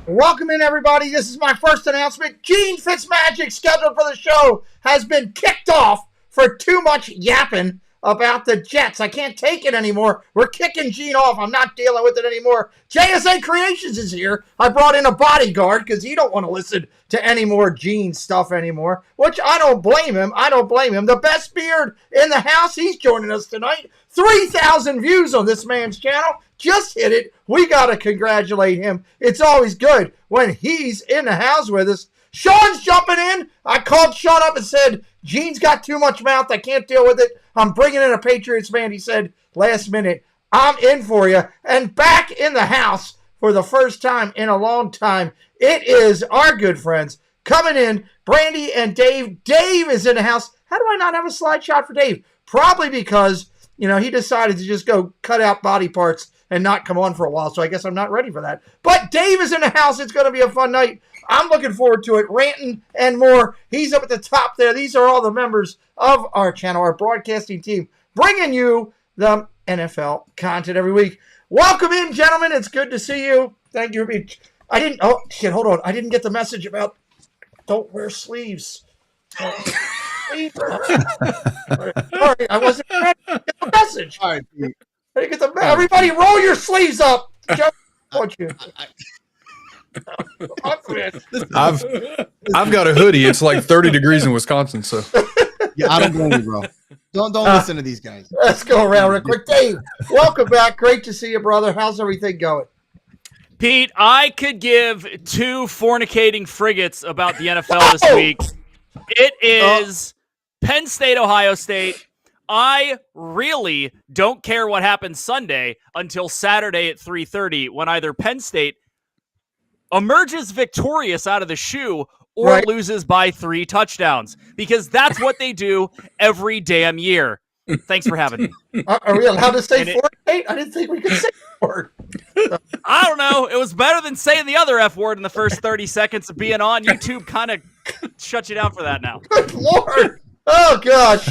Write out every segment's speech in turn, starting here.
Welcome in, everybody. This is my first announcement. Gene Fitmagic, scheduled for the show, has been kicked off for too much yapping about the Jets. I can't take it anymore. We're kicking Gene off. I'm not dealing with it anymore. JSA Creations is here. I brought in a bodyguard because he don't want to listen to any more Gene stuff anymore, which I don't blame him. The best beard in the house. He's joining us tonight. 3,000 views on this man's channel. Just hit it. We got to congratulate him. It's always good when he's in the house with us. Sean's jumping in. I called Sean up and said, Gene's got too much mouth. I can't deal with it. I'm bringing in a Patriots fan. He said, last minute, I'm in for you. And back in the house for the first time in a long time, it is our good friends coming in, Brandy and Dave. Dave is in the house. How do I not have a slide shot for Dave? Probably because, he decided to just go cut out body parts and not come on for a while, so I guess I'm not ready for that. But Dave is in the house. It's going to be a fun night. I'm looking forward to it. Ranting and more. He's up at the top there. These are all the members of our channel, our broadcasting team, bringing you the NFL content every week. Welcome in, gentlemen. It's good to see you. Thank you for being... hold on. I didn't get the message about don't wear sleeves. Sorry, I wasn't ready to get the message. All right, Pete. Everybody roll your sleeves up. I've got a hoodie. It's like 30 degrees in Wisconsin, so yeah, I don't blame you, bro. Don't listen to these guys. Let's go around real quick. Dave, welcome back. Great to see you, brother. How's everything going? Pete, I could give two fornicating frigates about the NFL this week. It is Penn State, Ohio State. I really don't care what happens Sunday until Saturday at 3:30 when either Penn State emerges victorious out of the shoe or loses by 3 touchdowns, because that's what they do every damn year. Thanks for having me. Are we allowed to say fornicate? I didn't think we could say the word. I don't know. It was better than saying the other F word in the first 30 seconds of being on. YouTube kind of shut you down for that now. Good Lord. Oh, gosh.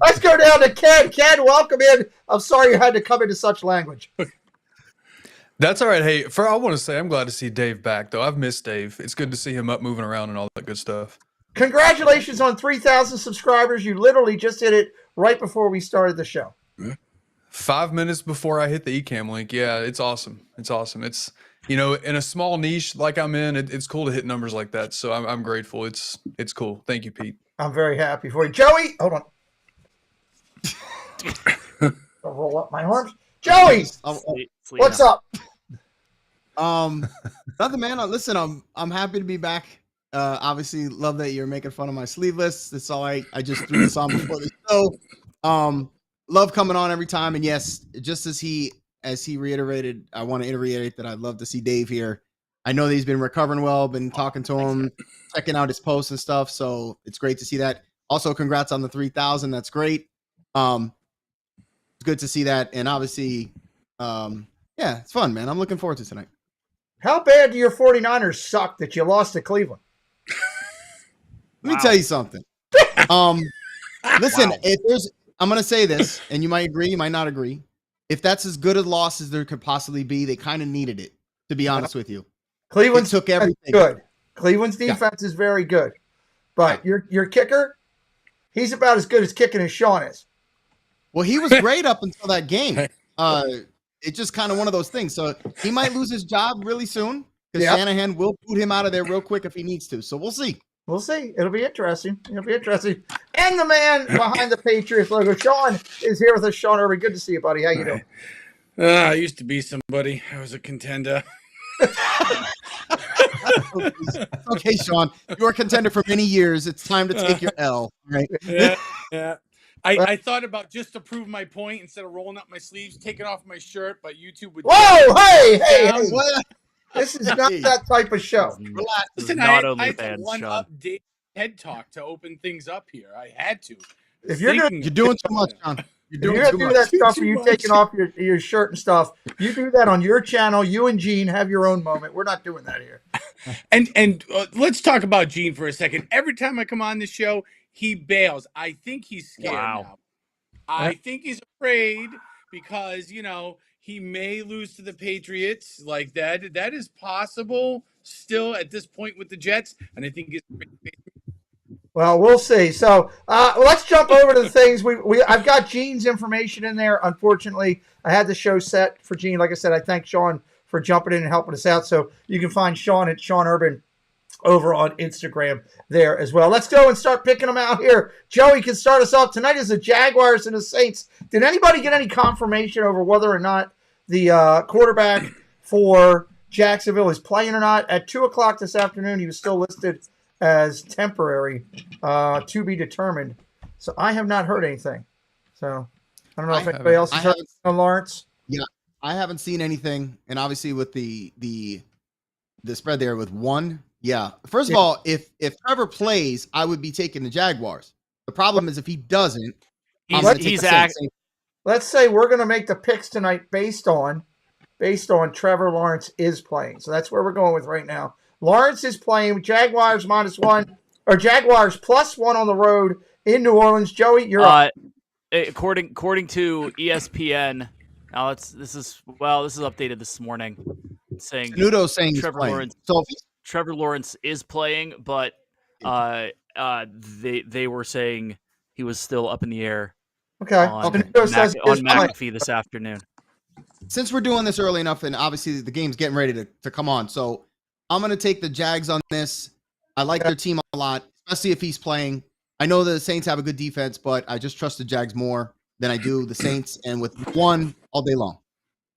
Let's go down to Ken. Ken, welcome in. I'm sorry you had to come into such language. that's all right. Hey, I want to say I'm glad to see Dave back, though. I've missed Dave. It's good to see him up, moving around, and all that good stuff. Congratulations on 3,000 subscribers. You literally just hit it right before we started the show. 5 minutes before I hit the eCam link. Yeah, it's awesome. It's awesome. It's, in a small niche like I'm in, it's cool to hit numbers like that. So I'm grateful. It's cool. Thank you, Pete. I'm very happy for you. Joey, hold on. I'll roll up my arms. Joey, what's up? Nothing, man. Listen, I'm happy to be back. Obviously, love that you're making fun of my sleeveless. That's all I just threw this on before the show. Love coming on every time. And yes, just as he reiterated, I want to reiterate that I'd love to see Dave here. I know that he's been recovering well, been talking to him, checking out his posts and stuff. So it's great to see that. Also, congrats on the 3,000. That's great. It's good to see that. And obviously, it's fun, man. I'm looking forward to tonight. How bad do your 49ers suck that you lost to Cleveland? Let me tell you something. Listen, I'm going to say this, and you might agree, you might not agree. If that's as good a loss as there could possibly be, they kind of needed it, to be honest with you. Cleveland took everything. Good. Cleveland's defense is very good. But your kicker, he's about as good as kicking as Sean is. Well, he was great up until that game. It's just kind of one of those things. So he might lose his job really soon because Shanahan will boot him out of there real quick if he needs to. So we'll see. We'll see. It'll be interesting. And the man behind the Patriots logo, Sean, is here with us. Sean Irving, good to see you, buddy. How you doing? I used to be somebody. I was a contender. Okay, Sean, you're a contender for many years. It's time to take your L, right? Yeah. I thought about just to prove my point, instead of rolling up my sleeves, taking off my shirt, but YouTube would. Whoa! Hey! This is not that type of show. Listen, I had one update head talk to open things up here. I had to. If you're doing too much, Sean. You're going to do that stuff where you're taking off your shirt and stuff. You do that on your channel. You and Gene have your own moment. We're not doing that here. And let's talk about Gene for a second. Every time I come on this show, he bails. I think he's scared now. I think he's afraid because, he may lose to the Patriots like that. That is possible still at this point with the Jets. And I think he's well, we'll see. So let's jump over to the things. I've got Gene's information in there. Unfortunately, I had the show set for Gene. Like I said, I thank Sean for jumping in and helping us out. So you can find Sean at Sean Urban over on Instagram there as well. Let's go and start picking them out here. Joey can start us off. Tonight is the Jaguars and the Saints. Did anybody get any confirmation over whether or not the quarterback for Jacksonville is playing or not? At 2 o'clock this afternoon, he was still listed as temporary, to be determined. So I have not heard anything. So I don't know if anybody else has heard on Lawrence. Yeah, I haven't seen anything. And obviously with the spread there with 1. Yeah. First of all, if Trevor plays, I would be taking the Jaguars. The problem is if he doesn't, let's say we're going to make the picks tonight based on Trevor Lawrence is playing. So that's where we're going with right now. Lawrence is playing. Jaguars -1 or Jaguars +1 on the road in New Orleans. Joey, you're up. According to ESPN, now this is updated this morning, saying Trevor Lawrence is playing, but they were saying he was still up in the air. Okay. On McAfee this afternoon. Since we're doing this early enough, and obviously the game's getting ready to come on, so I'm going to take the Jags on this. I like their team a lot, especially if he's playing. I know the Saints have a good defense, but I just trust the Jags more than I do the Saints, and with 1 all day long.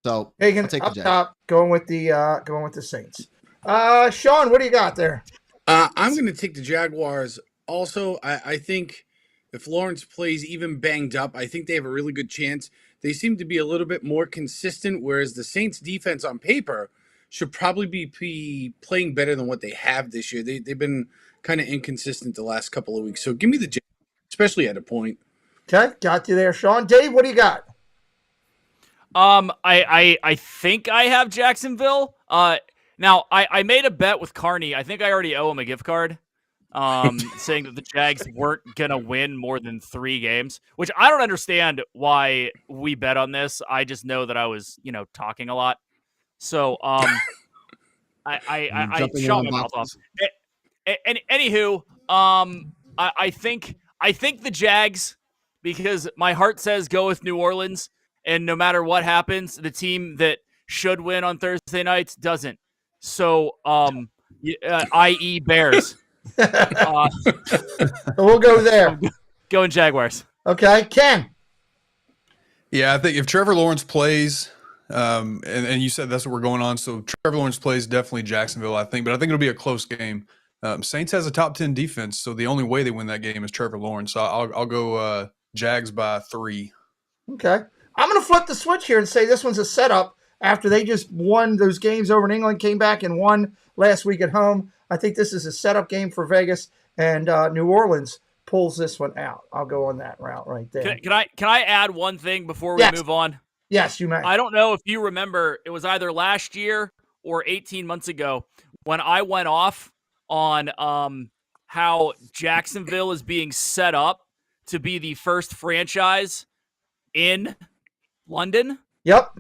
So Hagen, I'll take the Jags. Top, going with the Saints. Sean, what do you got there? I'm going to take the Jaguars. Also, I think if Lawrence plays even banged up, I think they have a really good chance. They seem to be a little bit more consistent, whereas the Saints defense on paper should probably be playing better than what they have this year. They've been kind of inconsistent the last couple of weeks. So give me the Jags, especially at a point. Okay, got you there, Sean. Dave, what do you got? I think I have Jacksonville. Now I made a bet with Carney. I think I already owe him a gift card. Saying that the Jags weren't gonna win more than 3 games, which I don't understand why we bet on this. I just know that I was, talking a lot. So I shot my mouth off. Anywho, I think the Jags, because my heart says go with New Orleans, and no matter what happens, the team that should win on Thursday nights doesn't. So, i.e. Bears. So we'll go there. Going Jaguars. Okay, Ken. Yeah, I think if Trevor Lawrence plays, and you said that's what we're going on, so Trevor Lawrence plays, definitely Jacksonville, I think. But I think it'll be a close game. Saints has a top 10 defense, so the only way they win that game is Trevor Lawrence. So I'll go Jags by 3. Okay. I'm going to flip the switch here and say this one's a setup. after they just won those games over in England, came back and won last week at home. I think this is a setup game for Vegas, and New Orleans pulls this one out. I'll go on that route right there. Can I add one thing before we move on? Yes, you may. I don't know if you remember, it was either last year or 18 months ago when I went off on how Jacksonville is being set up to be the first franchise in London. Yep.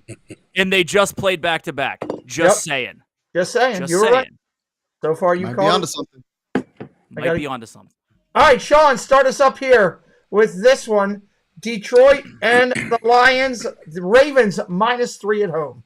And they just played back-to-back. Just saying. Just saying. Just You were saying. right. So far, you Might be called onto something. Might be onto something. All right, Sean, start us up here with this one. Detroit and the Lions, the Ravens -3 at home.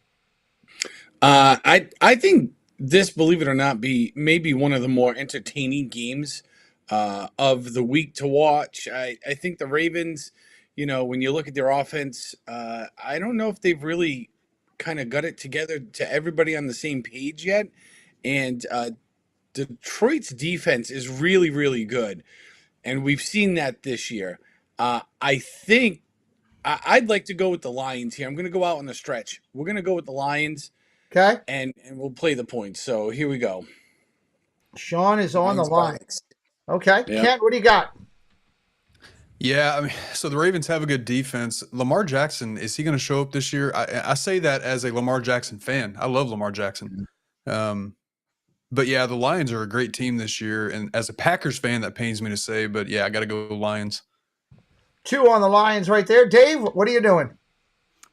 I think this, believe it or not, maybe one of the more entertaining games of the week to watch. I think the Ravens, when you look at their offense, I don't know if they've really kind of got it together to everybody on the same page yet. And Detroit's defense is really, really good. And we've seen that this year. I think I'd like to go with the Lions here. I'm going to go out on the stretch. We're going to go with the Lions. Okay. And we'll play the points. So here we go. Sean is on the Lions. Okay. Yeah. Kent, what do you got? Yeah, I mean, so the Ravens have a good defense. Lamar Jackson, is he going to show up this year? I say that as a Lamar Jackson fan. I love Lamar Jackson. But yeah, the Lions are a great team this year. And as a Packers fan, that pains me to say, but yeah, I got to go Lions. 2 on the Lions right there. Dave, what are you doing?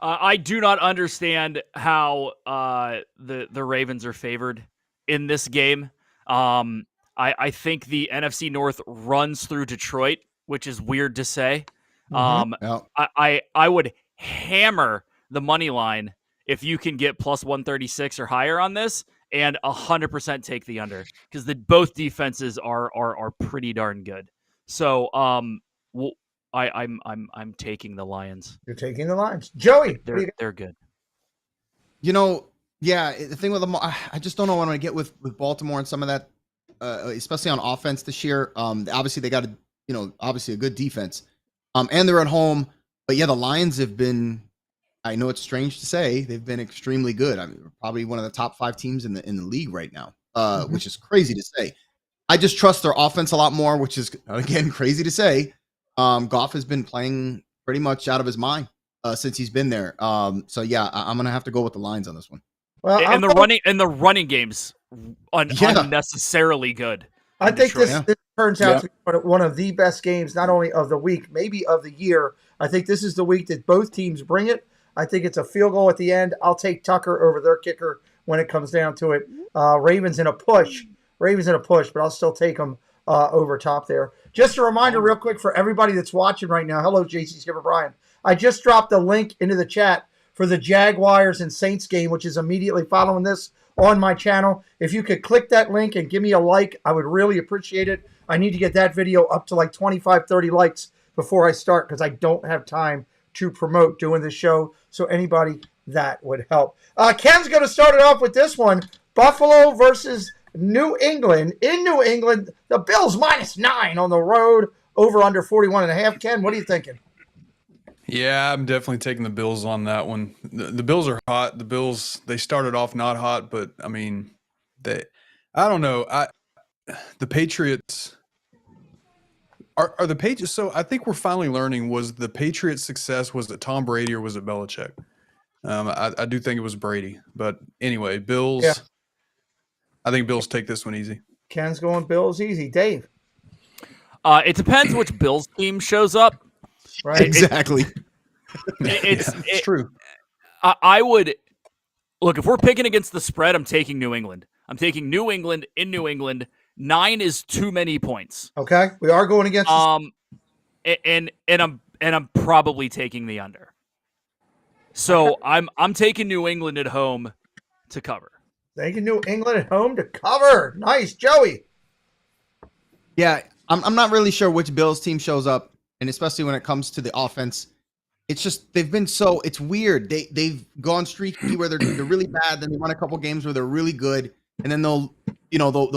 I do not understand how the Ravens are favored in this game. I think the NFC North runs through Detroit, which is weird to say. I would hammer the money line if you can get plus 136 or higher on this, and 100% take the under, because both defenses are pretty darn good. So I'm taking the Lions. You're taking the Lions. Joey, they're good. Yeah, the thing with Lamar, I just don't know what I get with Baltimore and some of that, especially on offense this year. Obviously they got obviously a good defense, and they're at home. But yeah, the Lions have been, I know it's strange to say, they've been extremely good. I mean, probably one of the top 5 teams in the league right now, which is crazy to say. I just trust their offense a lot more, which is, again, crazy to say. Goff has been playing pretty much out of his mind since he's been there. So yeah, I'm gonna have to go with the Lions on this one. Well, and the running game's unnecessarily good. I think this turns out to be one of the best games, not only of the week, maybe of the year. I think this is the week that both teams bring it. I think it's a field goal at the end. I'll take Tucker over their kicker when it comes down to it. Ravens in a push, but I'll still take them over top there. Just a reminder real quick for everybody that's watching right now. Hello, JC Skipper Brian. I just dropped a link into the chat for the Jaguars and Saints game, which is immediately following this on my channel. If you could click that link and give me a like, I would really appreciate it. I need to get that video up to like 25, 30 likes before I start, because I don't have time to promote doing this show. So anybody, that would help. Ken's going to start it off with this one. Buffalo versus New England. In New England, the Bills -9 on the road, over under 41.5. Ken, what are you thinking? Yeah, I'm definitely taking the Bills on that one. The Bills are hot. The Bills, they started off not hot, but I mean, I don't know. The Patriots are the Patriots. So I think we're finally learning, was the Patriots' success, was it Tom Brady or was it Belichick? I do think it was Brady, but anyway, Bills. Yeah. I think Bills take this one easy. Ken's going Bills easy. Dave? It depends which Bills team shows up. Right. Exactly. It's true. I would look, if we're picking against the spread, I'm taking New England. I'm taking New England in New England. 9 is too many points. Okay, we are going against. And I'm probably taking the under. So I'm taking New England at home to cover. Taking New England at home to cover. Nice, Joey. Yeah, I'm not really sure which Bills team shows up. And especially when it comes to the offense, it's just it's weird. They've gone streaky where they're really bad, then they run a couple games where they're really good, and then they'll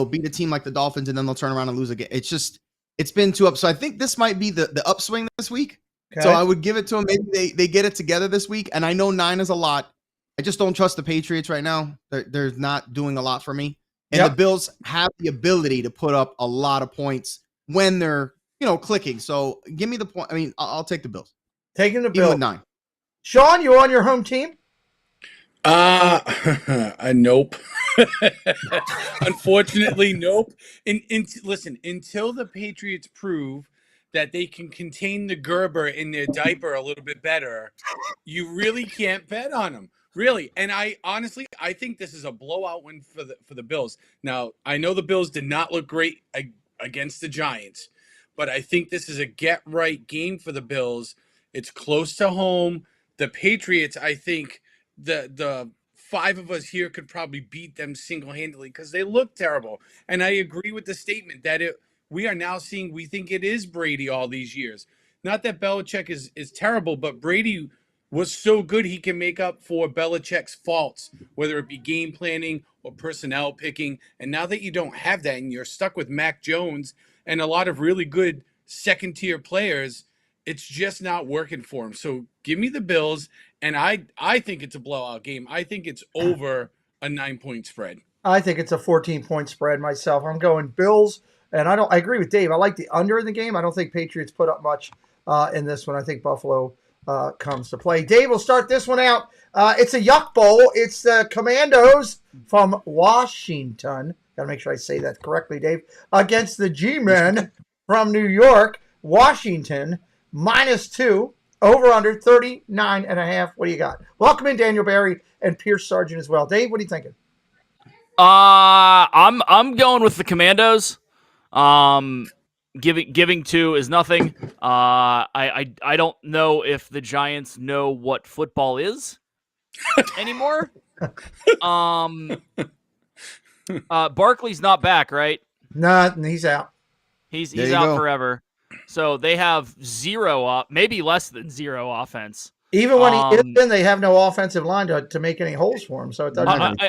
beat a team like the Dolphins, and then they'll turn around and lose again. It's been too up. So I think this might be the upswing this week. Okay. So I would give it to them. Maybe they get it together this week. And I know 9 is a lot, I just don't trust the Patriots right now. They're not doing a lot for me. And the Bills have the ability to put up a lot of points when they're, clicking. So give me the point. I mean, I'll take the Bills. Taking the Even Bills. with 9. Sean, you on your home team? Nope. Unfortunately, nope. Listen, until the Patriots prove that they can contain the Gerber in their diaper a little bit better, you really can't bet on them. Really. And I think this is a blowout win for the Bills. Now, I know the Bills did not look great against the Giants, but I think this is a get-right game for the Bills. It's close to home. The Patriots, I think the 5 of us here could probably beat them single-handedly because they look terrible. And I agree with the statement that we are now seeing, we think it is Brady all these years. Not that Belichick is terrible, but Brady was so good he can make up for Belichick's faults, whether it be game planning or personnel picking. And now that you don't have that and you're stuck with Mac Jones and a lot of really good second-tier players, it's just not working for him. So give me the Bills, and I think it's a blowout game. I think it's over a 9-point spread. I think it's a 14-point spread myself. I'm going Bills, and I agree with Dave. I like the under in the game. I don't think Patriots put up much in this one. I think Buffalo comes to play. Dave will start this one out. It's a Yuck Bowl. It's the Commandos from Washington. Got to make sure I say that correctly, Dave. Against the G-Men from New York. Washington, -2. Over under 39.5. What do you got? Welcome in Daniel Barry and Pierce Sargent as well. Dave, what are you thinking? I'm going with the Commandos. Giving 2 is nothing. I don't know if the Giants know what football is anymore. Barkley's not back, right? No, he's out. He's out forever. So they have maybe less than 0 offense. Even when he is in, they have no offensive line to make any holes for him. So it doesn't.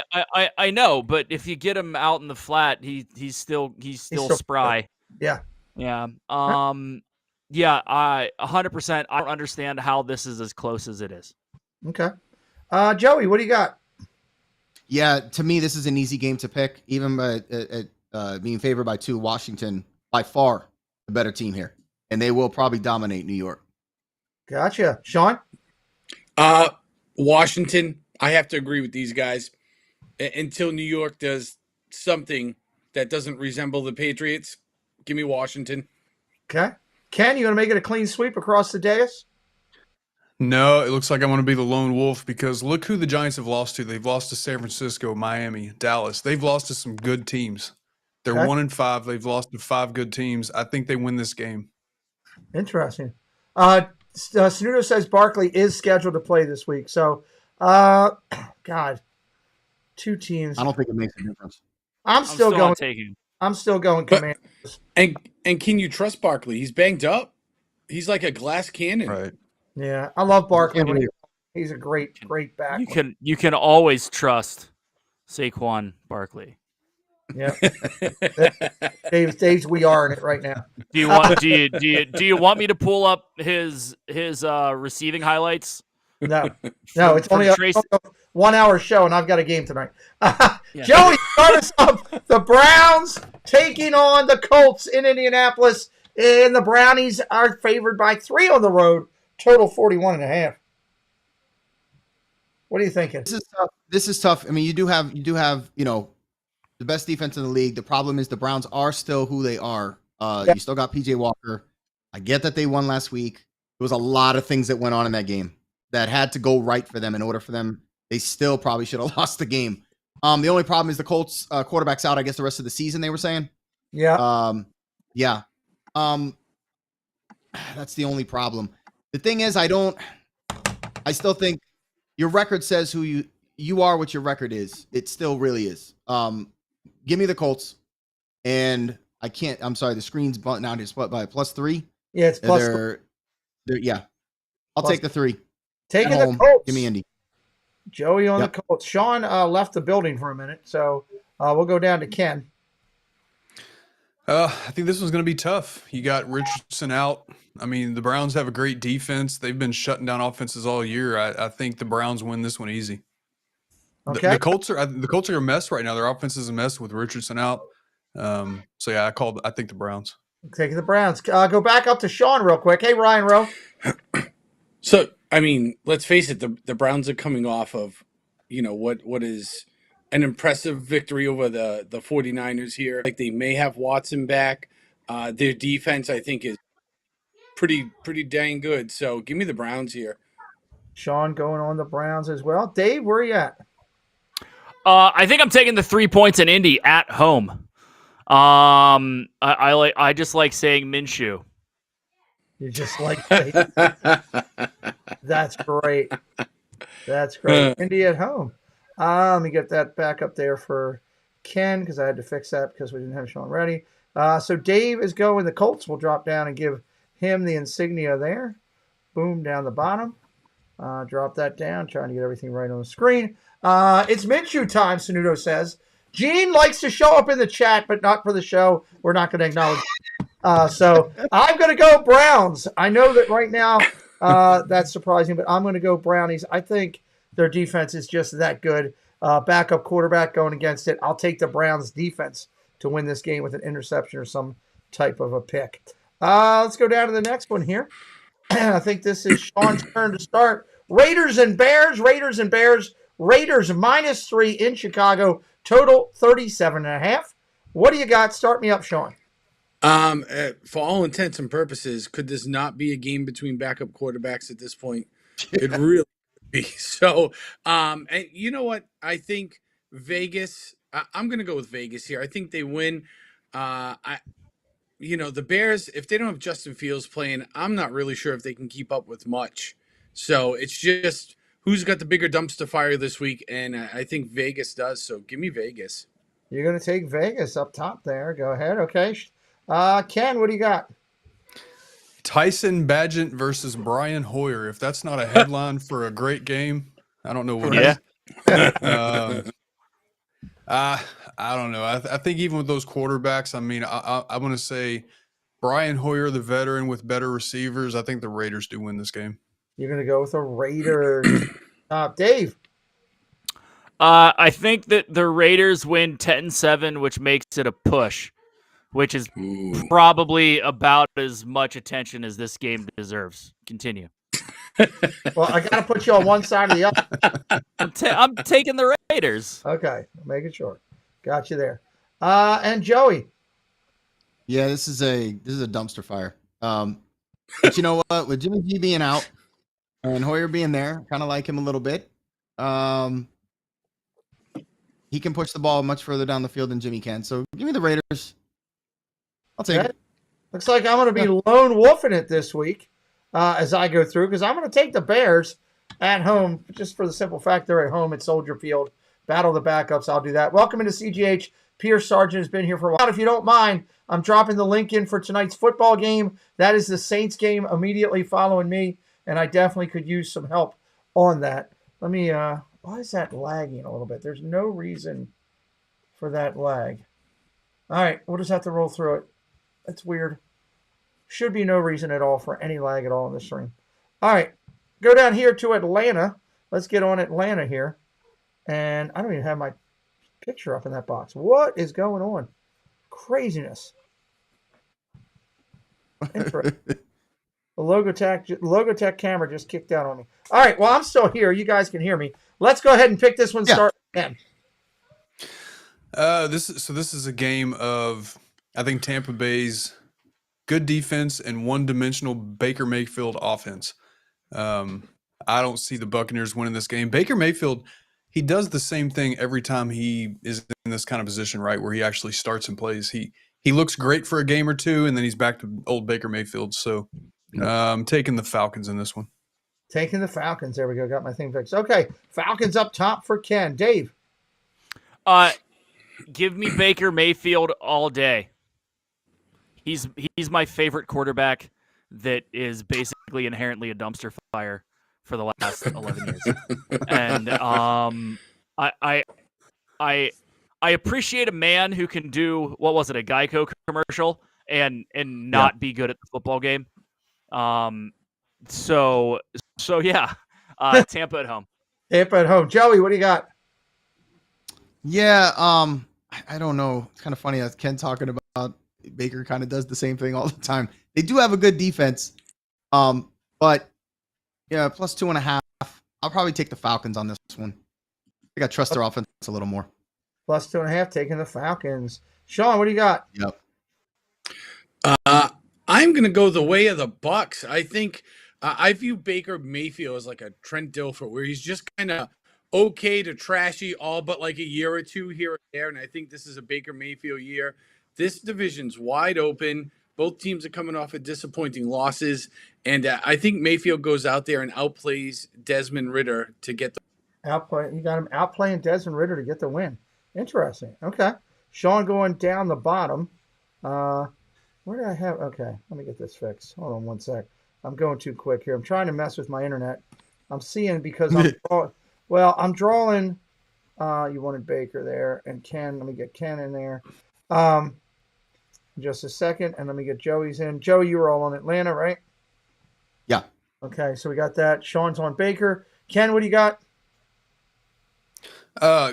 I know, but if you get him out in the flat, he's still spry. Yeah. Yeah. Yeah. 100%. I don't understand how this is as close as it is. Okay. Joey, what do you got? Yeah, to me, this is an easy game to pick. Even by being favored by 2, Washington by far the better team here, and they will probably dominate New York. Gotcha, Sean. Washington. I have to agree with these guys. Until New York does something that doesn't resemble the Patriots, give me Washington. Okay, Ken, you going to make it a clean sweep across the dais? No, it looks like I'm going to be the lone wolf because look who the Giants have lost to. They've lost to San Francisco, Miami, Dallas. They've lost to some good teams. They're 1-5. They've lost to 5 good teams. I think they win this game. Interesting. Snudo says Barkley is scheduled to play this week. So, God, 2 teams. I don't think it makes a difference. I'm still going Commanders. And can you trust Barkley? He's banged up. He's like a glass cannon. Right. Yeah, I love Barkley. He's a great back. You can always trust Saquon Barkley. Yeah, Dave's we are in it right now. Do you want me to pull up his receiving highlights? No, it's only a 1-hour show, and I've got a game tonight. Joey, start us up. The Browns taking on the Colts in Indianapolis, and the Brownies are favored by 3 on the road. Total 41.5. What are you thinking? This is tough. I mean, you do have the best defense in the league. The problem is the Browns are still who they are. You still got PJ Walker. I get that they won last week. There was a lot of things that went on in that game that had to go right for them in order for them. They still probably should have lost the game. The only problem is the Colts quarterback's out, I guess, the rest of the season, they were saying. Yeah. That's the only problem. The thing is, I still think your record says who you are, what your record is. It still really is. Give me the Colts. And I'm sorry, the screen's button out here by +3. Yeah, it's +3. I'll take the 3. Taking the Colts. Give me Indy. Joey on the Colts. Sean left the building for a minute, so we'll go down to Ken. I think this one's going to be tough. You got Richardson out. I mean, the Browns have a great defense. They've been shutting down offenses all year. I think the Browns win this one easy. Okay. The Colts are a mess right now. Their offense is a mess with Richardson out. So yeah, I think the Browns. Taking the Browns. Go back up to Sean real quick. Hey, Ryan Rowe. So, I mean, let's face it, the Browns are coming off of, what is an impressive victory over the 49ers here. Like, they may have Watson back. Their defense, I think, is pretty dang good. So give me the Browns here. Sean going on the Browns as well. Dave, where are you at? I think I'm taking the 3 points in Indy at home. I just like saying Minshew. You just like that's great. That's great. Indy at home. Let me get that back up there for Ken because I had to fix that because we didn't have Sean ready. So Dave is going. The Colts will drop down and give him the insignia there. Boom, down the bottom. Drop that down. Trying to get everything right on the screen. It's Minshew time, Sanudo says. Gene likes to show up in the chat, but not for the show. We're not going to acknowledge. So I'm going to go Browns. I know that right now that's surprising, but I'm going to go Brownies. I think their defense is just that good. Backup quarterback going against it. I'll take the Browns defense to win this game with an interception or some type of a pick. Let's go down to the next one here. I think this is Sean's turn to start. Raiders and Bears. Raiders -3 in Chicago. Total 37.5. What do you got? Start me up, Sean. For all intents and purposes, could this not be a game between backup quarterbacks at this point? It really could be. So, and you know what? I think Vegas. I'm going to go with Vegas here. I think they win. The Bears, if they don't have Justin Fields playing, I'm not really sure if they can keep up with much. So it's just who's got the bigger dumpster fire this week, and I think Vegas does. So give me Vegas. You're going to take Vegas up top there. Go ahead. Okay. Ken, what do you got? Tyson Bagent versus Brian Hoyer. If that's not a headline for a great game, I don't know what Yeah. is. I don't know. I think even with those quarterbacks, I mean, I want to say Brian Hoyer, the veteran with better receivers. I think the Raiders do win this game. You're going to go with the Raiders. Dave. I think that the Raiders win 10-7, which makes it a push, which is probably about as much attention as this game deserves. Continue. Well, I got to put you on one side or the other. I'm taking the Raiders. Okay, making sure. Got you there. And Joey. Yeah, this is a dumpster fire. But you know what? With Jimmy G being out and Hoyer being there, kind of like him a little bit. He can push the ball much further down the field than Jimmy can. So give me the Raiders. I'll take it. Looks like I'm going to be lone wolfing it this week as I go through because I'm going to take the Bears at home just for the simple fact they're at home at Soldier Field. Battle the backups. I'll do that. Welcome into CGH. Pierce Sargent has been here for a while. If you don't mind, I'm dropping the link in for tonight's football game. That is the Saints game immediately following me, and I definitely could use some help on that. Let me, why is that lagging a little bit? There's no reason for that lag. All right, we'll just have to roll through it. That's weird. Should be no reason at all for any lag at all in this stream. All right, go down here to Atlanta. Let's get on Atlanta here. And I don't even have my picture up in that box. What is going on? Craziness. Interesting. The Logotech camera just kicked out on me. All right, well, I'm still here. You guys can hear me. Let's go ahead and pick this one. Start again. This is a game of, I think, Tampa Bay's good defense and one-dimensional Baker Mayfield offense. I don't see the Buccaneers winning this game. Baker Mayfield, he does the same thing every time he is in this kind of position, right, where he actually starts and plays. He looks great for a game or two, and then he's back to old Baker Mayfield. So I'm taking the Falcons in this one. Taking the Falcons. There we go. Got my thing fixed. Okay, Falcons up top for Ken. Dave. Give me Baker Mayfield all day. He's my favorite quarterback that is basically inherently a dumpster fire for the last 11 years. And I appreciate a man who can do, what was it, a Geico commercial and not be good at the football game. So yeah, Tampa at home. Tampa at home. Joey, what do you got? Yeah, I don't know. It's kind of funny as Ken talking about Baker kind of does the same thing all the time. They do have a good defense, but yeah, plus 2.5. I'll probably take the Falcons on this one. I think I trust their offense a little more. Plus 2.5, taking the Falcons. Sean, what do you got? Yep. I'm going to go the way of the Bucks. I think I view Baker Mayfield as like a Trent Dilfer, where he's just kind of okay to trashy all but like a year or two here or there. And I think this is a Baker Mayfield year. This division's wide open. Both teams are coming off of disappointing losses. And I think Mayfield goes out there and outplays Desmond Ridder to get the You got him outplaying Desmond Ridder to get the win. Interesting. Okay. Sean going down the bottom. Where did I have? Okay, let me get this fixed. Hold on one sec. I'm going too quick here. I'm trying to mess with my internet. I'm seeing because I'm drawing. You wanted Baker there and Ken. Let me get Ken in there. Just a second, and let me get Joey's in. Joey, you were all on Atlanta, right? Yeah. Okay, so we got that. Sean's on Baker. Ken, what do you got?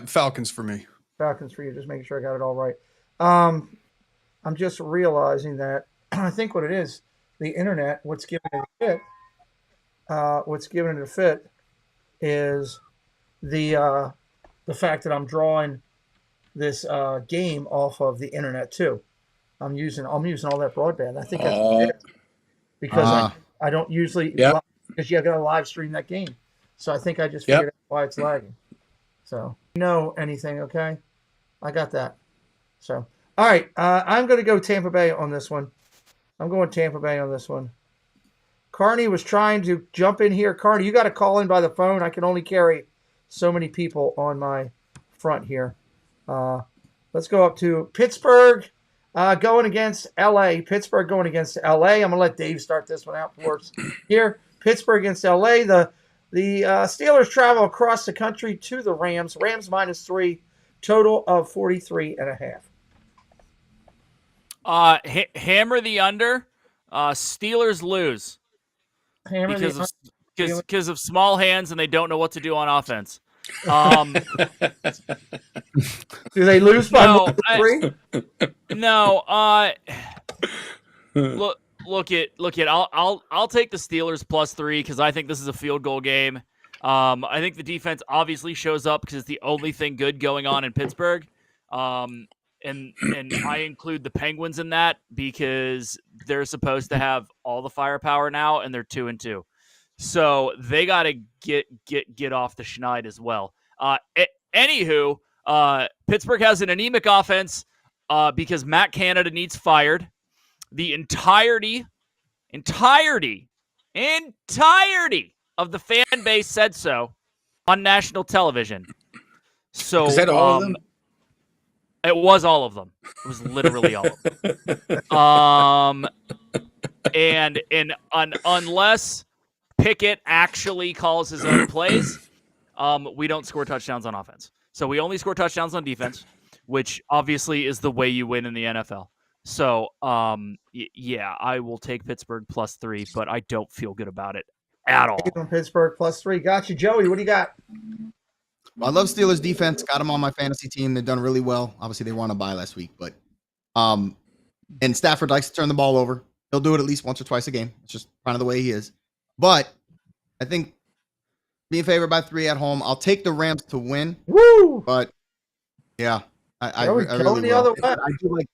Falcons for me. Falcons for you. Just making sure I got it all right. I'm just realizing that I think what it is, the internet, what's giving it a fit is the fact that I'm drawing this game off of the internet too. I'm using all that broadband. I think that's what it is. Because I don't usually because you got to live stream that game. So I think I just figured out why it's lagging. So you know anything, okay? I got that. So all right, I'm going to go Tampa Bay on this one. I'm going Tampa Bay on this one. Carney was trying to jump in here. Carney, you got to call in by the phone. I can only carry so many people on my front here. Let's go up to Pittsburgh going against L.A. Pittsburgh going against L.A. I'm going to let Dave start this one out for us here. Pittsburgh against L.A. The Steelers travel across the country to the Rams. Rams -3, total of 43.5. Hammer the under. Steelers lose because of small hands and they don't know what to do on offense. Do they lose by 3? No. Look it. I'll take the Steelers +3 because I think this is a field goal game. I think the defense obviously shows up because it's the only thing good going on in Pittsburgh. And I include the Penguins in that because they're supposed to have all the firepower now, and they're 2-2. So they got to get off the schneid as well. Anywho, Pittsburgh has an anemic offense because Matt Canada needs fired. The entirety of the fan base said so on national television. So is that all of them? It was all of them. It was literally all of them. And unless Pickett actually calls his own plays, we don't score touchdowns on offense. So we only score touchdowns on defense, which obviously is the way you win in the NFL. So, yeah, I will take Pittsburgh +3, but I don't feel good about it at all. Pittsburgh +3. Got you, Joey. What do you got? Well, I love Steelers defense. Got them on my fantasy team. They've done really well. Obviously, they won a bye last week, but and Stafford likes to turn the ball over. He'll do it at least once or twice a game. It's just kind of the way he is. But I think being favored by 3 at home, I'll take the Rams to win. Woo! But yeah, I Joey, really going the will. other way.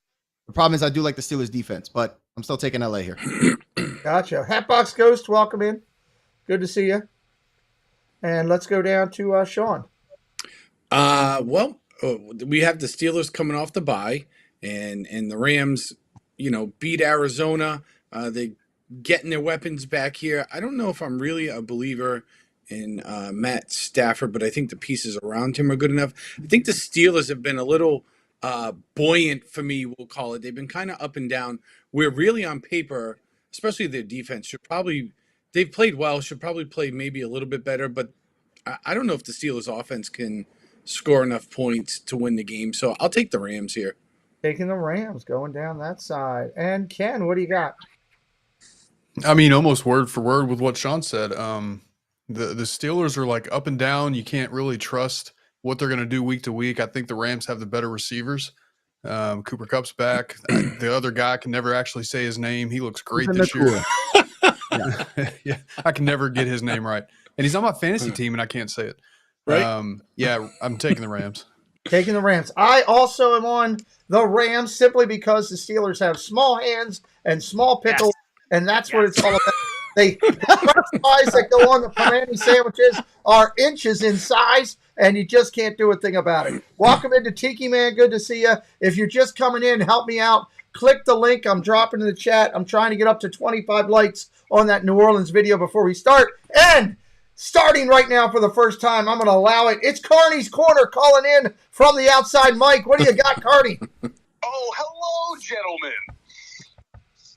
The problem is I do like the Steelers defense, but I'm still taking LA here. Gotcha. Hatbox Ghost, welcome in. Good to see you. And let's go down to Sean. We have the Steelers coming off the bye, and the Rams, beat Arizona. They getting their weapons back here. I don't know if I'm really a believer in Matt Stafford, but I think the pieces around him are good enough. I think the Steelers have been a little buoyant for me, we'll call it. They've been kind of up and down. Where really on paper, especially their defense, they've played well, should probably play maybe a little bit better, but I don't know if the Steelers offense can score enough points to win the game. So I'll take the Rams here. Taking the Rams, going down that side. And Ken, what do you got? I mean, almost word for word with what Sean said. The Steelers are like up and down. You can't really trust what they're going to do week to week. I think the Rams have the better receivers. Cooper Kupp's back. The other guy, I can never actually say his name. He looks great this year. Yeah, I can never get his name right. And he's on my fantasy team, and I can't say it. Right? Yeah, I'm taking the Rams. Taking the Rams. I also am on the Rams simply because the Steelers have small hands and small pickles, and that's what it's all about. The fries that go on the panini sandwiches are inches in size, and you just can't do a thing about it. Welcome into Tiki Man. Good to see you. If you're just coming in, help me out. Click the link I'm dropping in the chat. I'm trying to get up to 25 likes on that New Orleans video before we start. And starting right now for the first time, I'm going to allow it. It's Carney's Corner calling in from the outside mic. What do you got, Carney? Oh, hello, gentlemen.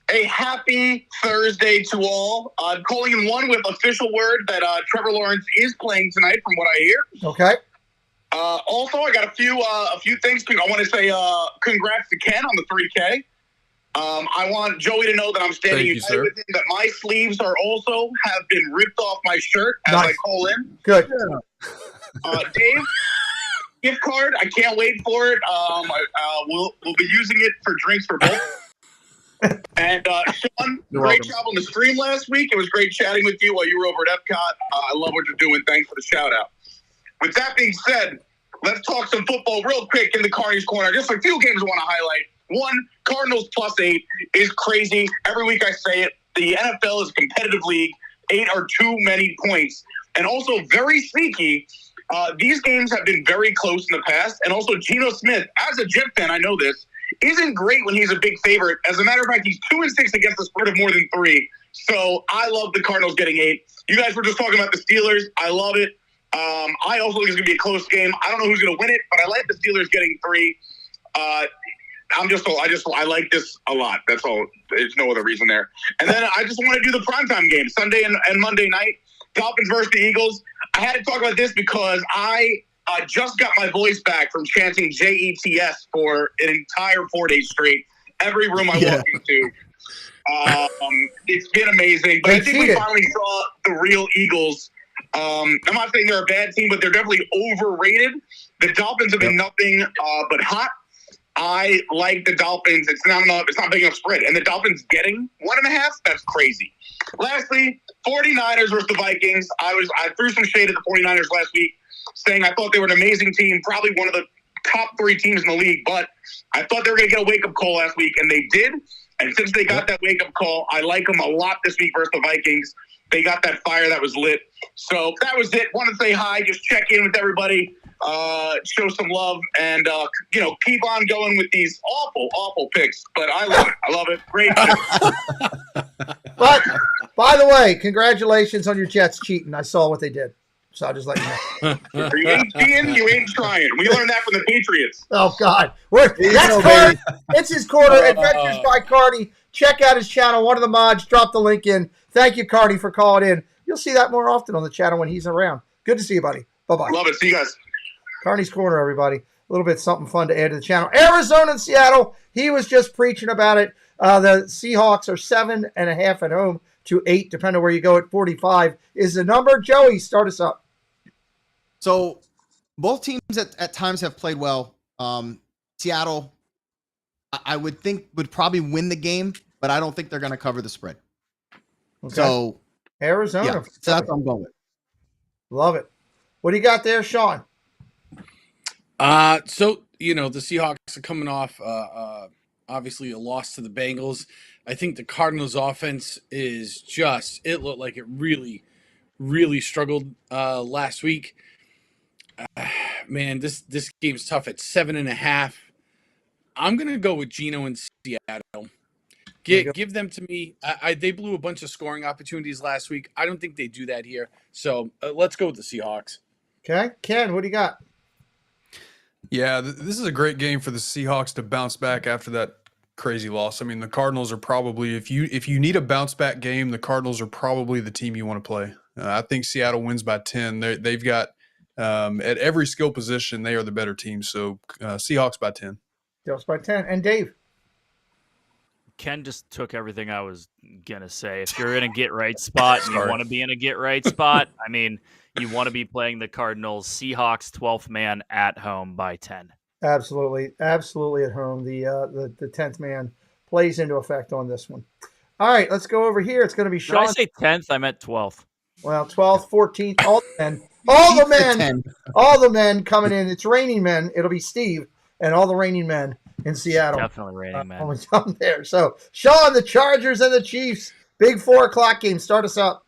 A happy Thursday to all. I'm calling in one with official word that Trevor Lawrence is playing tonight, from what I hear. Okay. Also, I got a few things. I want to say congrats to Ken on the 3K. I want Joey to know that I'm standing united with him, that my sleeves have been ripped off my shirt as I call in. Good. Dave, gift card. I can't wait for it. We'll be using it for drinks for both. And Sean, great job on the stream last week. It was great chatting with you while you were over at Epcot. I love what you're doing. Thanks for the shout out. With that being said, let's talk some football real quick in the Carney's Corner. Just a few games I want to highlight. One, Cardinals +8 is crazy. Every week I say it. The NFL is a competitive league. 8 are too many points. And also very sneaky. These games have been very close in the past. And also Geno Smith, as a Jet fan, I know this, isn't great when he's a big favorite. As a matter of fact, he's 2-6 against the spread of more than 3. So I love the Cardinals getting 8. You guys were just talking about the Steelers. I love it. I also think it's going to be a close game. I don't know who's going to win it, but I like the Steelers getting 3. I like this a lot. That's all. There's no other reason there. And then I just want to do the primetime game, Sunday and Monday night. Dolphins versus the Eagles. I had to talk about this because I just got my voice back from chanting JETS for an entire 4 days straight. Every room I walk into. It's been amazing. But I think we finally saw the real Eagles. I'm not saying they're a bad team, but they're definitely overrated. The Dolphins have been nothing but hot. I like the Dolphins. It's not big enough spread. And the Dolphins getting 1.5? That's crazy. Lastly, 49ers versus the Vikings. I threw some shade at the 49ers last week, saying I thought they were an amazing team, probably one of the top 3 teams in the league, but I thought they were going to get a wake-up call last week, and they did. And since they got that wake-up call, I like them a lot this week versus the Vikings. They got that fire that was lit. So that was it. Want to say hi, just check in with everybody, show some love, and keep on going with these awful picks. But I love it. I love it. Great. But by the way, congratulations on your Jets cheating. I saw what they did. So I'll just let you know. You ain't cheating, you ain't trying. We learned that from the Patriots. Oh, God. That's Carney. It's his corner, Adventures by Carney. Check out his channel. One of the mods. Drop the link in. Thank you, Carney, for calling in. You'll see that more often on the channel when he's around. Good to see you, buddy. Bye-bye. Love it. See you guys. Carney's Corner, everybody. A little bit something fun to add to the channel. Arizona and Seattle. He was just preaching about it. The Seahawks are 7.5 at home to 8, depending on where you go at 45 is the number. Joey, start us up. So both teams at times have played well. Seattle, I would think, would probably win the game, but I don't think they're going to cover the spread. Okay. So Arizona. yeah, so that's what I'm going with. Love it. What do you got there, Sean? The Seahawks are coming off obviously a loss to the Bengals. I think the Cardinals offense it looked like it really, really struggled last week. Man, this game's tough at 7.5. I'm gonna go with Geno and Seattle. Give them to me. They blew a bunch of scoring opportunities last week. I don't think they do that here. So let's go with the Seahawks. Okay, Ken, what do you got? Yeah, this is a great game for the Seahawks to bounce back after that crazy loss. I mean, the Cardinals are probably, if you need a bounce back game, the Cardinals are probably the team you want to play. I think Seattle wins by 10. They've got at every skill position, they are the better team. So Seahawks by 10. Seahawks by 10. And Dave? Ken just took everything I was gonna say. If you're in a get right spot and you want to be in a get right spot, I mean, you want to be playing the Cardinals. Seahawks 12th man at home by 10. Absolutely at home. The 10th man plays into effect on this one. All right, let's go over here. It's going to be Did Sean. I say 10th? I meant 12th. Well, 12th, 14th, all the men coming in. It's raining men. It'll be Steve and all the raining men in Seattle. Definitely raining men. Only down there. So, Sean, the Chargers and the Chiefs, big 4:00 game. Start us up.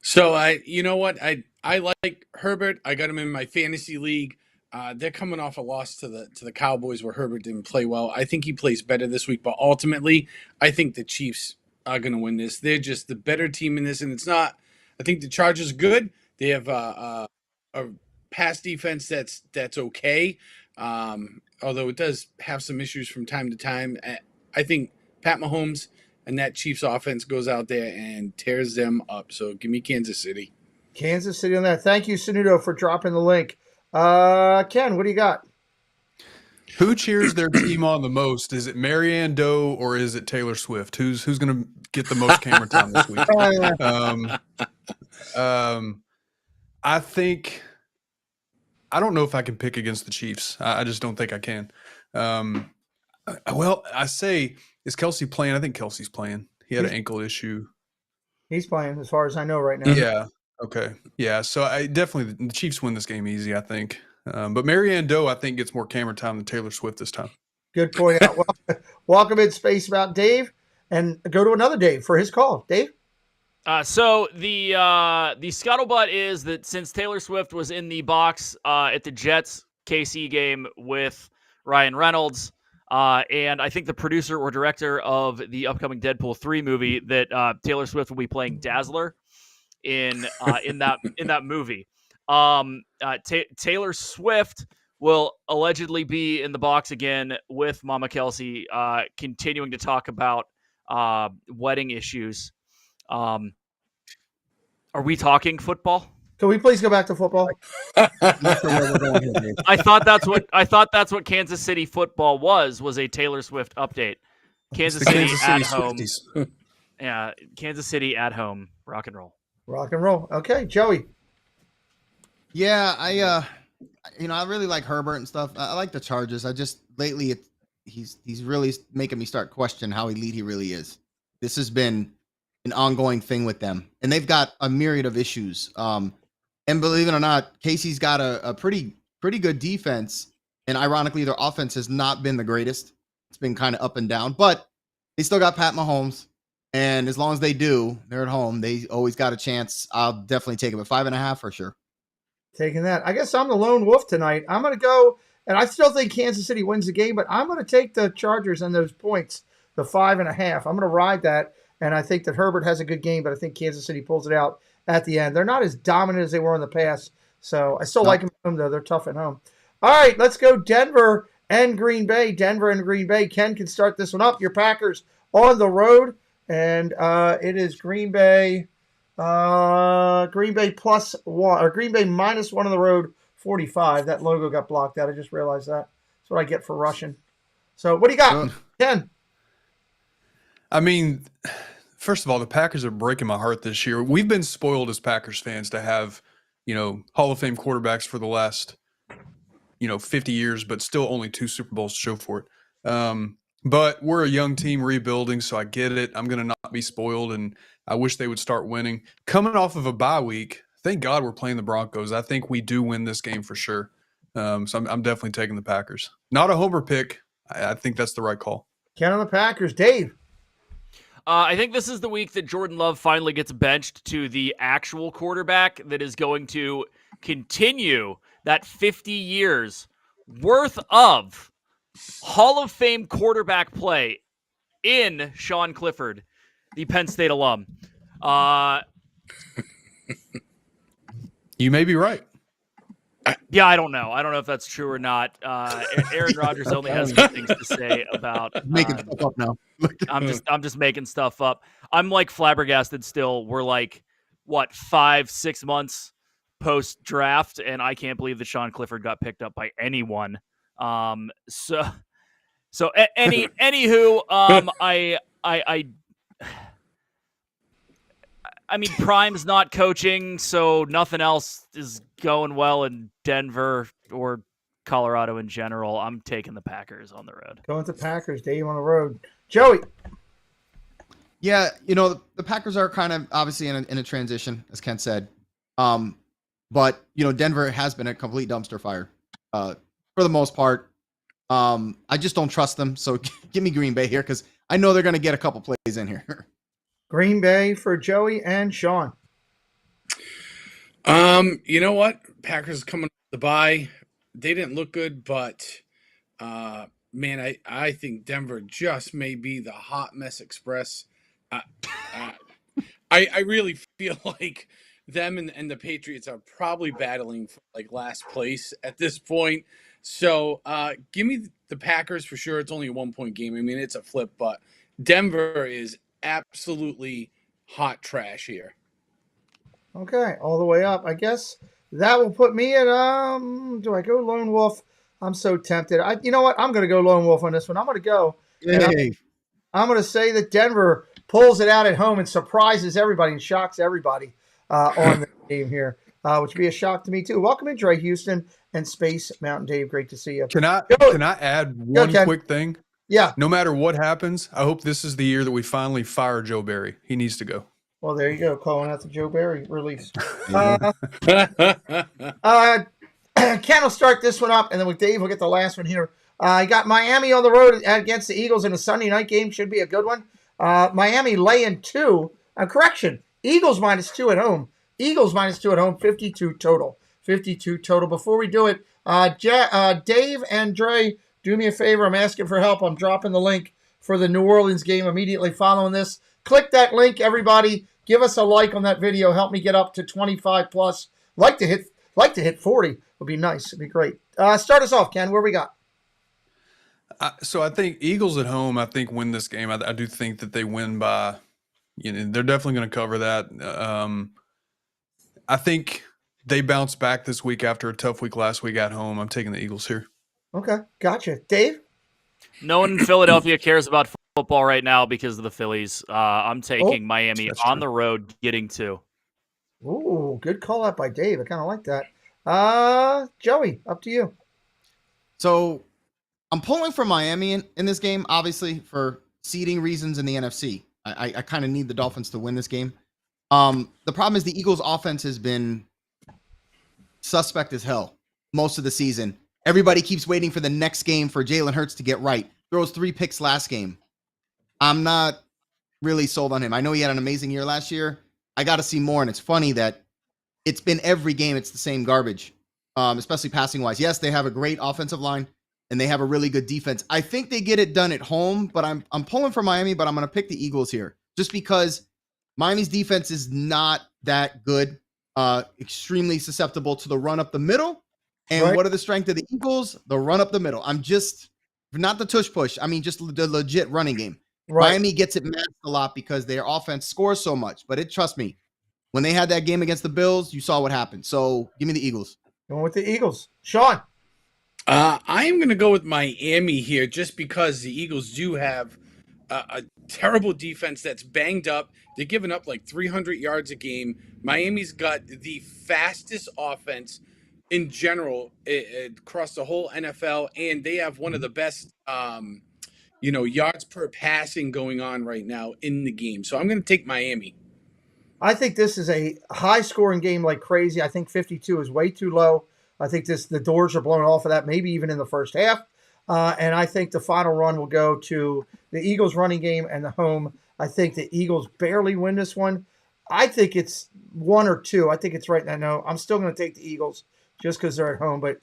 So you know what? I like Herbert. I got him in my fantasy league. They're coming off a loss to the Cowboys where Herbert didn't play well. I think he plays better this week, but ultimately, I think the Chiefs are going to win this. They're just the better team in this, and it's not. I think the Chargers are good. They have a pass defense that's okay, although it does have some issues from time to time. I think Pat Mahomes and that Chiefs offense goes out there and tears them up. So give me Kansas City. Kansas City on that. Thank you, Sanudo, for dropping the link. Ken, what do you got? Who cheers their team on the most? Is it Marianne Doe or is it Taylor Swift? Who's going to get the most camera time this week? I think I don't know if I can pick against the Chiefs. I just don't think I can. Well, I say, is Kelsey playing? I think Kelsey's playing. He had an ankle issue. He's playing, as far as I know right now. Yeah. Okay. Yeah. So I definitely the Chiefs win this game easy, I think. But Marianne Doe, I think, gets more camera time than Taylor Swift this time. Good point out. Welcome in Space about Dave, and go to another Dave for his call. Dave? So the scuttlebutt is that since Taylor Swift was in the box at the Jets KC game with Ryan Reynolds, and I think the producer or director of the upcoming Deadpool 3 movie, that Taylor Swift will be playing Dazzler in that movie. Taylor Swift will allegedly be in the box again with Mama Kelsey, continuing to talk about wedding issues. Are we talking football? Can we please go back to football? I thought that's what Kansas City football was a Taylor Swift update. Kansas City at home. Yeah, Kansas City at home. Rock and roll. Rock and roll. Okay, Joey. Yeah, I really like Herbert and stuff. I like the Chargers. I just lately he's really making me start question how elite he really is. This has been an ongoing thing with them, and they've got a myriad of issues. And believe it or not, Casey's got a pretty good defense, and ironically, their offense has not been the greatest. It's been kind of up and down, but they still got Pat Mahomes, and as long as they do, they're at home. They always got a chance. I'll definitely take it, but 5.5 for sure. Taking that. I guess I'm the lone wolf tonight. I'm going to go, and I still think Kansas City wins the game, but I'm going to take the Chargers and those points, the 5.5. I'm going to ride that, and I think that Herbert has a good game, but I think Kansas City pulls it out at the end. They're not as dominant as they were in the past, so I still like them at home, though. They're tough at home. All right, let's go Denver and Green Bay. Denver and Green Bay. Ken can start this one up. Your Packers on the road, and it is Green Bay. Green Bay plus one, or Green Bay minus one on the road, 45. That logo got blocked out. I just realized that. That's what I get for rushing. So what do you got, Ken? I mean, first of all, the Packers are breaking my heart this year. We've been spoiled as Packers fans to have, Hall of Fame quarterbacks for the last, 50 years, but still only 2 Super Bowls to show for it. But we're a young team rebuilding, so I get it. I'm going to not be spoiled, and I wish they would start winning. Coming off of a bye week, thank God we're playing the Broncos. I think we do win this game for sure. So I'm definitely taking the Packers. Not a homer pick. I think that's the right call. Ken on the Packers. Dave? I think this is the week that Jordan Love finally gets benched to the actual quarterback that is going to continue that 50 years worth of Hall of Fame quarterback play in Sean Clifford, the Penn State alum. You may be right. Yeah, I don't know. I don't know if that's true or not. Aaron Rodgers only has good things to say about Making stuff up now. I'm just making stuff up. I'm like flabbergasted still. We're like, 5-6 months post draft, and I can't believe that Sean Clifford got picked up by anyone. Anywho, I mean, Prime's not coaching, so nothing else is going well in Denver or Colorado in general. I'm taking the Packers on the road. Going to Packers, Dave on the road. Joey. Yeah, the Packers are kind of obviously in a transition, as Ken said. But Denver has been a complete dumpster fire for the most part. I just don't trust them. So give me Green Bay here because I know they're going to get a couple plays in here. Green Bay for Joey and Sean. You know what? Packers coming off the bye. They didn't look good, but man, I think Denver just may be the hot mess express. I really feel like them and the Patriots are probably battling for like last place at this point. So give me the Packers for sure. It's only a 1-point game. I mean, it's a flip, but Denver is absolutely hot trash here. Okay, all the way up. I guess that will put me at do I go Lone Wolf? I'm so tempted. You know what? I'm going to go Lone Wolf on this one. I'm going to go. Hey. I'm going to say that Denver pulls it out at home and surprises everybody and shocks everybody on the game here, which would be a shock to me too. Welcome in, Dre Houston and Space Mountain Dave. Great to see you. Can I add one quick thing? Yeah. No matter what happens, I hope this is the year that we finally fire Joe Barry. He needs to go. Well, there you go. Calling out the Joe Barry release. Ken will start this one up, and then with Dave, we'll get the last one here. I got Miami on the road against the Eagles in a Sunday night game. Should be a good one. Miami laying 2. Correction. Eagles -2 at home. Eagles -2 at home. 52 total. 52 total. Before we do it, Dave and Dre, do me a favor. I'm asking for help. I'm dropping the link for the New Orleans game immediately following this. Click that link, everybody. Give us a like on that video. Help me get up to 25 plus. Like to hit 40. Would be nice. It'd be great. Start us off, Ken. Where we got? So I think Eagles at home, I think win this game. I do think that they win by, they're definitely going to cover that. I think they bounce back this week after a tough week last week at home. I'm taking the Eagles here. Okay, gotcha. Dave? No one in Philadelphia cares about football right now because of the Phillies. I'm taking Miami on the road, getting 2. Ooh, good call out by Dave. I kind of like that. Joey, up to you. So I'm pulling for Miami in this game, obviously, for seeding reasons in the NFC. I kind of need the Dolphins to win this game. The problem is the Eagles' offense has been suspect as hell most of the season. Everybody keeps waiting for the next game for Jalen Hurts to get right. Throws 3 picks last game. I'm not really sold on him. I know he had an amazing year last year. I got to see more, and it's funny that it's been every game it's the same garbage, especially passing-wise. Yes, they have a great offensive line, and they have a really good defense. I think they get it done at home, but I'm pulling for Miami, but I'm going to pick the Eagles here just because Miami's defense is not that good, extremely susceptible to the run up the middle. And right. What are the strength of the Eagles? The run up the middle. I'm just not the tush push. I mean, just the legit running game. Right. Miami gets it masked a lot because their offense scores so much. But trust me, when they had that game against the Bills, you saw what happened. So give me the Eagles. Going with the Eagles. Sean? I am going to go with Miami here just because the Eagles do have a terrible defense that's banged up. They're giving up like 300 yards a game. Miami's got the fastest offense in general across the whole NFL, and they have one of the best yards per passing going on right now in the game. So I'm going to take Miami. I think this is a high-scoring game like crazy. I think 52 is way too low. I think the doors are blown off of that, maybe even in the first half. And I think the final run will go to the Eagles running game and the home. I think the Eagles barely win this one. I think it's 1 or 2. I think it's right now. No, I'm still going to take the Eagles just because they're at home. But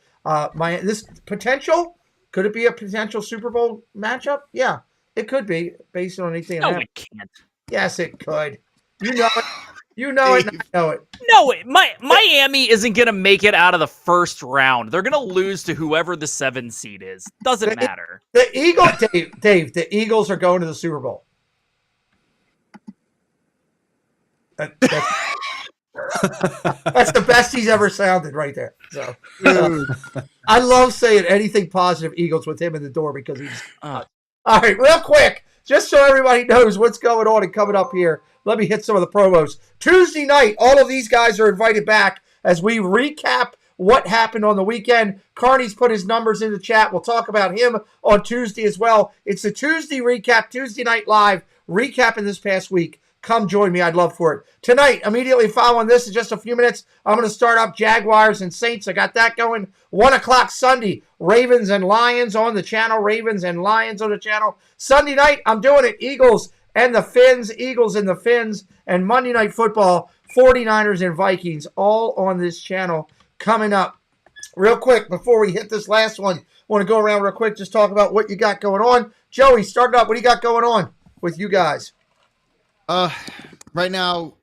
this potential, could it be a potential Super Bowl matchup? Yeah, it could be based on anything. No, it can't. Yes, it could. You know it. You know it. I know it. No, Miami isn't going to make it out of the first round. They're going to lose to whoever the 7 seed is. Doesn't matter. The Eagles, Dave, the Eagles are going to the Super Bowl. That's the best he's ever sounded right there. So I love saying anything positive Eagles with him in the door because he's all right, real quick. just so everybody knows what's going on and coming up here, let me hit some of the promos. Tuesday night, all of these guys are invited back as we recap what happened on the weekend. Carney's put his numbers in the chat. We'll talk about him on Tuesday as well. It's the Tuesday recap, Tuesday Night Live, recapping this past week. Come join me. I'd love for it. Tonight, immediately following this in just a few minutes, I'm going to start up Jaguars and Saints. I got that going. 1 o'clock Sunday, Ravens and Lions on the channel. Ravens and Lions on the channel. Sunday night, I'm doing it. Eagles and the Fins. Eagles and the Fins. And Monday Night Football, 49ers and Vikings, all on this channel coming up. Real quick, before we hit this last one, I want to go around real quick, just talk about what you got going on. Joey, start it up. What do you got going on with you guys? Right now,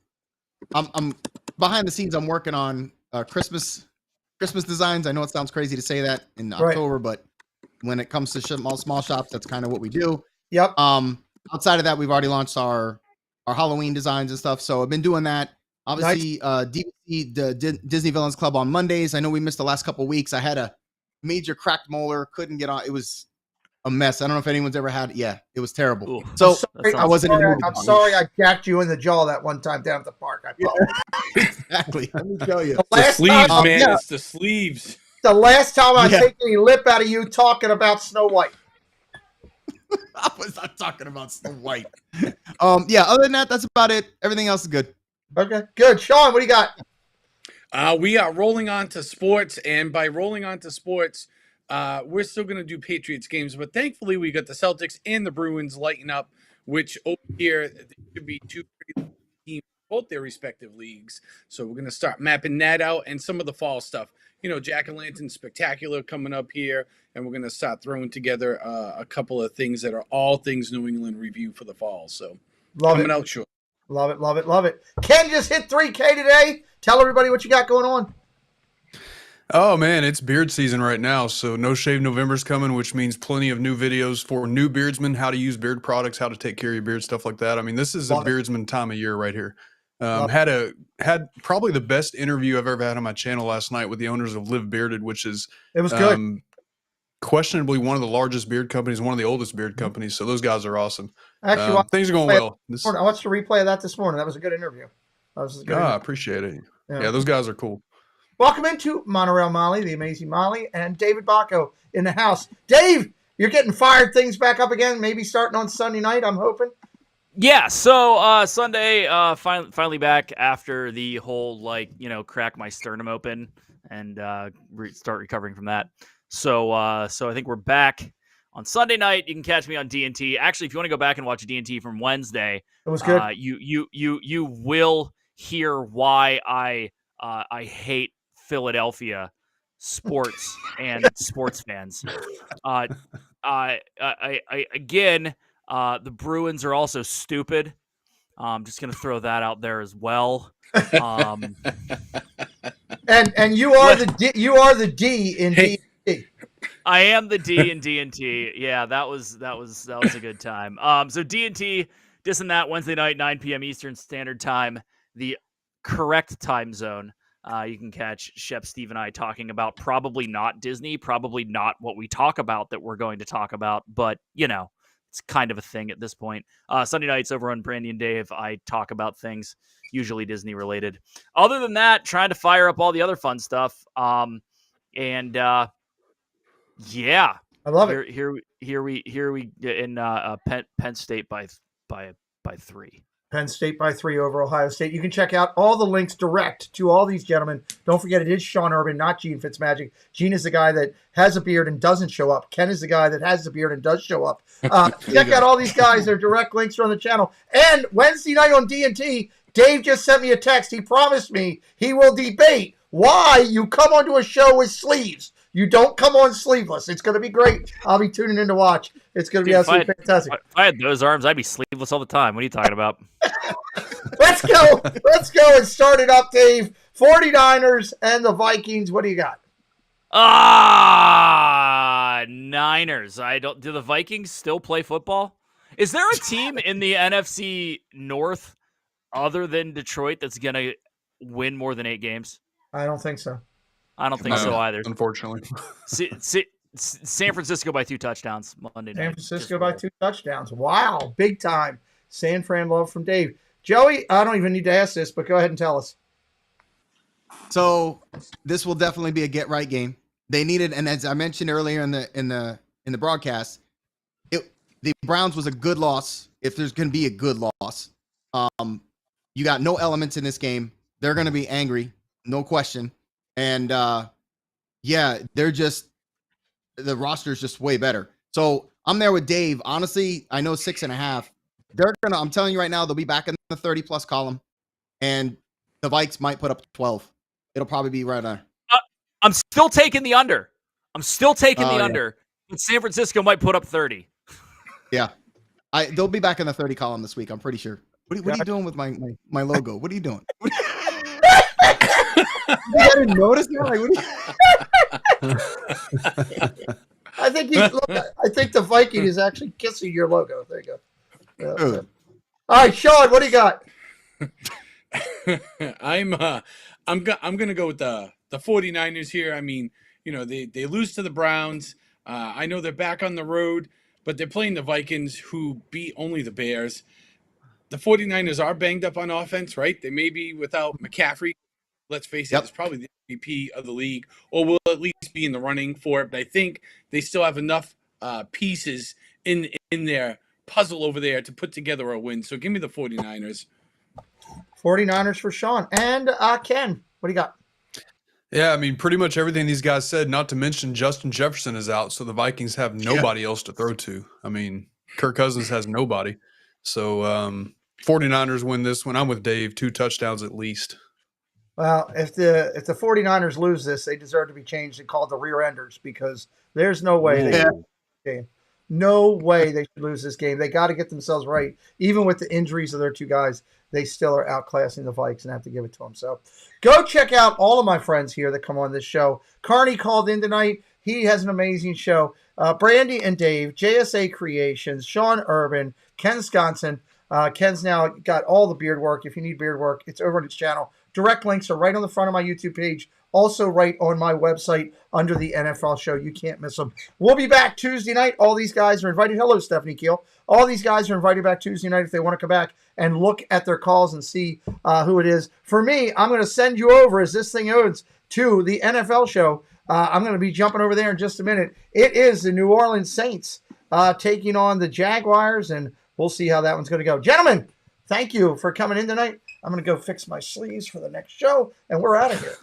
I'm behind the scenes. I'm working on Christmas designs. I know it sounds crazy to say that in October, but when it comes to small shops, that's kind of what we do. Yep. Outside of that, we've already launched our Halloween designs and stuff. So I've been doing that. Obviously, DVC, the Disney Villains Club on Mondays. I know we missed the last couple of weeks. I had a major cracked molar, couldn't get on. It was a mess. I don't know if anyone's ever had it. Yeah, it was terrible. Ooh, so I wasn't. I'm sorry I jacked you in the jaw that one time down at the park. I Exactly. Let me tell you. The sleeves, man. It's the sleeves. The last time I take any lip out of you talking about Snow White. I was not talking about Snow White. Other than that, that's about it. Everything else is good. Okay, good. Sean, what do you got? We are rolling on to sports, and by rolling on to sports, we're still going to do Patriots games, but thankfully we got the Celtics and the Bruins lighting up, which over here there should be two pretty teams, both their respective leagues. So we're going to start mapping that out and some of the fall stuff. Jack-o'-lantern spectacular coming up here, and we're going to start throwing together a couple of things that are all things New England review for the fall. So coming out short. Love it, love it, love it. Ken just hit 3K today. Tell everybody what you got going on. Oh, man, it's beard season right now. So No Shave November's coming, which means plenty of new videos for new beardsmen, how to use beard products, how to take care of your beard, stuff like that. I mean, this is a beardsman time of year right here. Had probably the best interview I've ever had on my channel last night with the owners of Live Bearded, which is it was good. Questionably one of the largest beard companies, one of the oldest beard companies. So those guys are awesome. Actually, things are going well. I watched a replay of that this morning. That was a good interview. I appreciate it. Yeah, those guys are cool. Welcome into Monorail Molly, the amazing Molly, and David Bacco in the house. Dave, you're getting fired things back up again, maybe starting on Sunday night, I'm hoping. Yeah, so Sunday, finally back after the whole, crack my sternum open and start recovering from that. So I think we're back on Sunday night. You can catch me on D&T. Actually, if you want to go back and watch D&T from Wednesday, it was good. You will hear why I hate Philadelphia sports and sports fans. Again, the Bruins are also stupid. I'm just gonna throw that out there as well. And you are the D in D&T. I am the D in D&T. Yeah, that was a good time. So D&T, this and that Wednesday night, 9 p.m. Eastern Standard Time, the correct time zone. You can catch Shep, Steve, and I talking about probably not Disney, probably not what we talk about that we're going to talk about, but it's kind of a thing at this point. Sunday nights over on Brandy and Dave, I talk about things usually Disney related. Other than that, trying to fire up all the other fun stuff. Yeah, I love it. Here we in Penn State by 3. Penn State by 3 over Ohio State. You can check out all the links direct to all these gentlemen. Don't forget, it is Sean Urban, not Gene Fitmagic. Gene is the guy that has a beard and doesn't show up. Ken is the guy that has the beard and does show up. Check out all these guys. Their direct links are on the channel. And Wednesday night on D&T, Dave just sent me a text. He promised me he will debate why you come onto a show with sleeves. You don't come on sleeveless. It's going to be great. I'll be tuning in to watch. It's going to be absolutely fantastic. If I had those arms, I'd be sleeveless all the time. What are you talking about? Let's go. Let's go and start it up, Dave. 49ers and the Vikings. What do you got? Niners. Do the Vikings still play football? Is there a team in the NFC North other than Detroit that's going to win more than 8 games? I don't think so. I don't think so either. Unfortunately. San Francisco by 2 touchdowns Monday night. San Francisco by 2 touchdowns. Wow, big time. San Fran love from Dave. Joey, I don't even need to ask this, but go ahead and tell us. So this will definitely be a get right game. They needed, and as I mentioned earlier in the broadcast, the Browns was a good loss. If there's going to be a good loss, you got no elements in this game. They're going to be angry, no question. And they're just, the roster is just way better. So I'm there with Dave. Honestly, I know 6.5. I'm telling you right now, they'll be back in the 30+ column, and the Vikes might put up 12. It'll probably be right there. I'm still taking the under. But San Francisco might put up 30. Yeah. They'll be back in the 30 column this week, I'm pretty sure. What are you doing with my logo? What are you doing? You didn't notice that? Like, I think the Viking is actually kissing your logo. There you go. All right, Sean, what do you got? I'm gonna go with the 49ers here. I mean, they lose to the Browns. I know they're back on the road, but they're playing the Vikings, who beat only the Bears. The 49ers are banged up on offense, right? They may be without McCaffrey. Let's face it, it's probably the MVP of the league, or will at least be in the running for it. But I think they still have enough pieces in their puzzle over there to put together a win. So give me the 49ers. 49ers for Sean. And Ken, what do you got? Yeah, I mean, pretty much everything these guys said, not to mention Justin Jefferson is out, so the Vikings have nobody else to throw to. I mean, Kirk Cousins has nobody. So 49ers win this one. I'm with Dave, 2 touchdowns at least. Well, if the 49ers lose this, they deserve to be changed and called the rear enders, because there's no way they should lose this game. No way they should lose this game. They got to get themselves right. Even with the injuries of their 2 guys, they still are outclassing the Vikes, and have to give it to them. So go check out all of my friends here that come on this show. Carney called in tonight. He has an amazing show. Brandy and Dave, JSA Creations, Sean Urban, Ken Sconson. Ken's now got all the beard work. If you need beard work, it's over on his channel. Direct links are right on the front of my YouTube page. Also right on my website under the NFL show. You can't miss them. We'll be back Tuesday night. All these guys are invited. Hello, Stephanie Keel. All these guys are invited back Tuesday night if they want to come back and look at their calls and see who it is. For me, I'm going to send you over, as this thing owns, to the NFL show. I'm going to be jumping over there in just a minute. It is the New Orleans Saints taking on the Jaguars, and we'll see how that one's going to go. Gentlemen, thank you for coming in tonight. I'm going to go fix my sleeves for the next show, and we're out of here.